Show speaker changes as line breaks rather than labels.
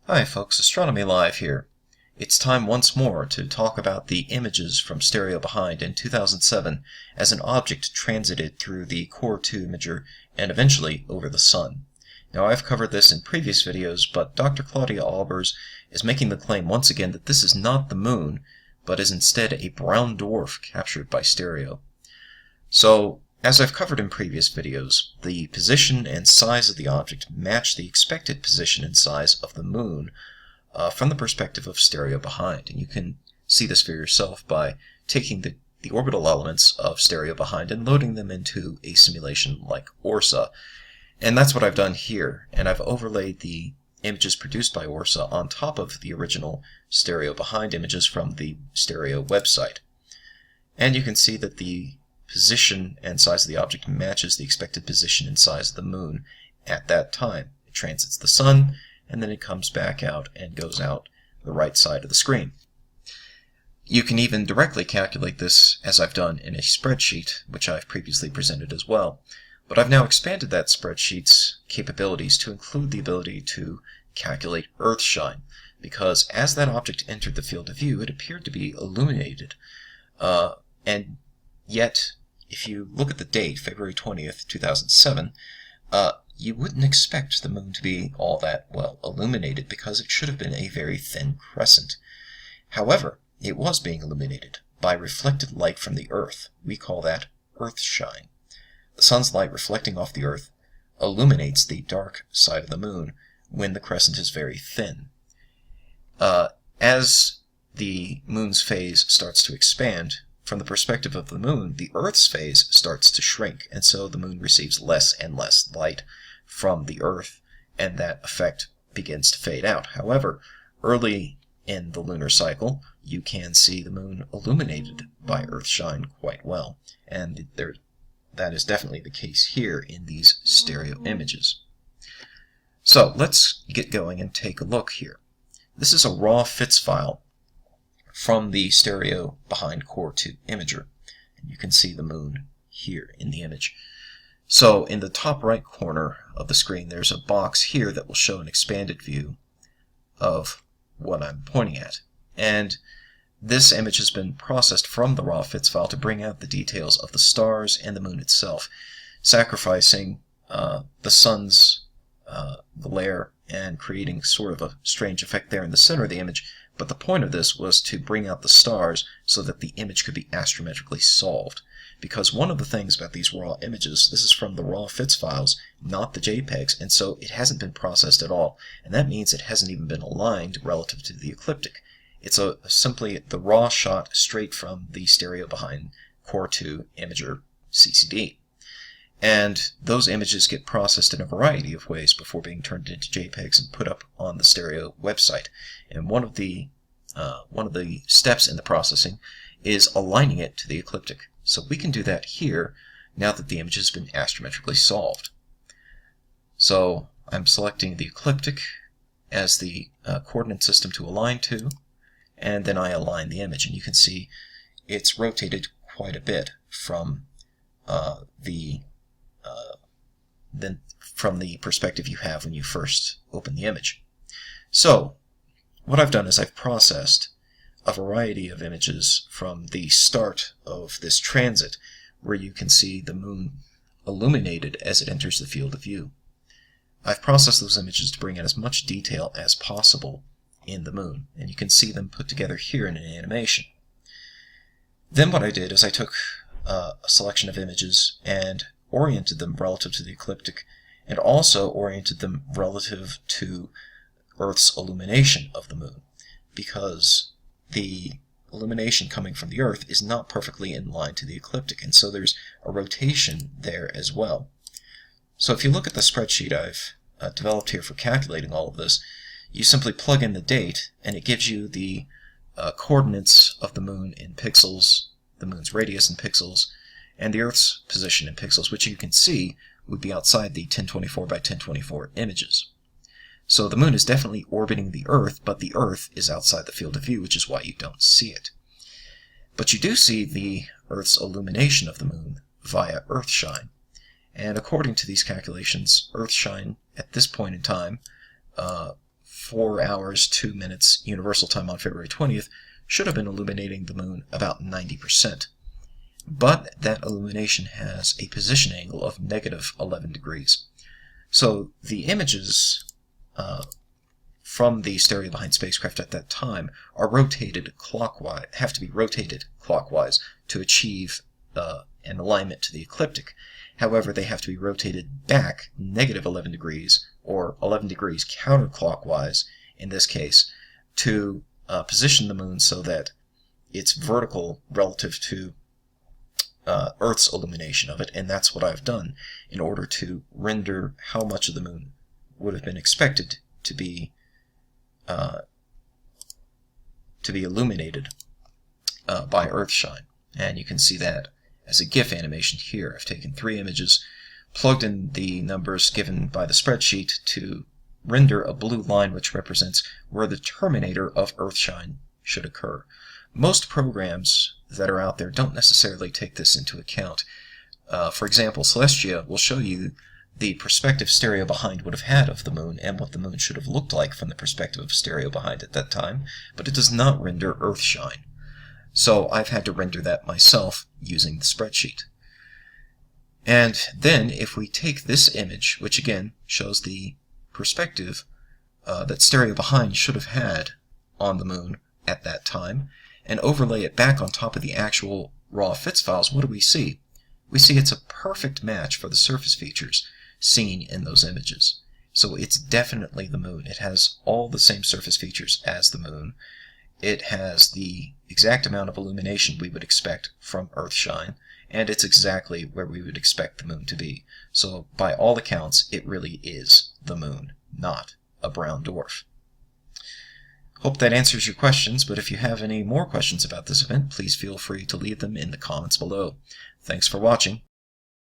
Hi folks, Astronomy Live here. It's time once more to talk about the images from Stereo Behind in 2007 as an object transited through the Core 2 imager and eventually over the Sun. Now I've covered this in previous videos, but Dr. Claudia Albers is making the claim once again that this is not the Moon, but is instead a brown dwarf captured by Stereo. So, as I've covered in previous videos, the position and size of the object match the expected position and size of the Moon from the perspective of Stereo Behind. And you can see this for yourself by taking the orbital elements of Stereo Behind and loading them into a simulation like ORSA. And that's what I've done here. And I've overlaid the images produced by ORSA on top of the original Stereo Behind images from the Stereo website. And you can see that the position and size of the object matches the expected position and size of the Moon at that time. It transits the Sun, and then it comes back out and goes out the right side of the screen. You can even directly calculate this, as I've done in a spreadsheet, which I've previously presented as well. But I've now expanded that spreadsheet's capabilities to include the ability to calculate Earthshine, because as that object entered the field of view, it appeared to be illuminated, and yet, if you look at the date, February 20th, 2007, you wouldn't expect the Moon to be all that well illuminated because it should have been a very thin crescent. However, it was being illuminated by reflected light from the Earth. We call that Earthshine. The Sun's light reflecting off the Earth illuminates the dark side of the Moon when the crescent is very thin. As the Moon's phase starts to expand, from the perspective of the Moon, the Earth's phase starts to shrink, and so the Moon receives less and less light from the Earth, and that effect begins to fade out. However, early in the lunar cycle, you can see the Moon illuminated by Earthshine quite well, and that is definitely the case here in these stereo images. So let's get going and take a look here. This is a raw FITS file from the Stereo Behind Core 2 imager. And you can see the Moon here in the image. So in the top right corner of the screen, there's a box here that will show an expanded view of what I'm pointing at. And this image has been processed from the raw FITS file to bring out the details of the stars and the Moon itself, sacrificing the Sun's glare and creating sort of a strange effect there in the center of the image. But the point of this was to bring out the stars so that the image could be astrometrically solved. Because one of the things about these raw images, this is from the raw FITS files, not the JPEGs, and so it hasn't been processed at all. And that means it hasn't even been aligned relative to the ecliptic. It's simply the raw shot straight from the Stereo Behind Core 2 imager CCD. And those images get processed in a variety of ways before being turned into JPEGs and put up on the Stereo website. And one of the steps in the processing is aligning it to the ecliptic. So we can do that here now that the image has been astrometrically solved. So I'm selecting the ecliptic as the coordinate system to align to, and then I align the image. And you can see it's rotated quite a bit from the perspective you have when you first open the image. So what I've done is I've processed a variety of images from the start of this transit, where you can see the Moon illuminated as it enters the field of view. I've processed those images to bring in as much detail as possible in the Moon, and you can see them put together here in an animation. Then what I did is I took a selection of images and oriented them relative to the ecliptic, and also oriented them relative to Earth's illumination of the Moon, because the illumination coming from the Earth is not perfectly in line to the ecliptic, and so there's a rotation there as well. So if you look at the spreadsheet I've developed here for calculating all of this, you simply plug in the date, and it gives you the coordinates of the Moon in pixels, the Moon's radius in pixels, and the Earth's position in pixels, which you can see would be outside the 1024 by 1024 images. So the Moon is definitely orbiting the Earth, but the Earth is outside the field of view, which is why you don't see it. But you do see the Earth's illumination of the Moon via Earthshine. And according to these calculations, Earthshine at this point in time 4 hours, 2 minutes Universal Time on February 20th should have been illuminating the moon about 90%. But that illumination has a position angle of negative 11 degrees. So the images from the stereo behind spacecraft at that time are rotated clockwise, have to be rotated clockwise to achieve an alignment to the ecliptic. However, they have to be rotated back negative 11 degrees, or 11 degrees counterclockwise in this case, to position the moon so that it's vertical relative to Earth's illumination of it, and that's what I've done in order to render how much of the moon would have been expected to be illuminated by Earthshine. And you can see that as a GIF animation here. I've taken 3 images, plugged in the numbers given by the spreadsheet to render a blue line which represents where the terminator of Earthshine should occur. Most programs that are out there don't necessarily take this into account. For example, Celestia will show you the perspective stereo behind would have had of the moon and what the moon should have looked like from the perspective of stereo behind at that time, but it does not render Earthshine. So I've had to render that myself using the spreadsheet. And then if we take this image, which again shows the perspective that stereo behind should have had on the moon at that time, and overlay it back on top of the actual raw FITS files, what do we see? We see it's a perfect match for the surface features seen in those images. So it's definitely the moon. It has all the same surface features as the moon. It has the exact amount of illumination we would expect from Earthshine, and it's exactly where we would expect the moon to be. So by all accounts, it really is the moon, not a brown dwarf. Hope that answers your questions, but if you have any more questions about this event, please feel free to leave them in the comments below. Thanks for watching.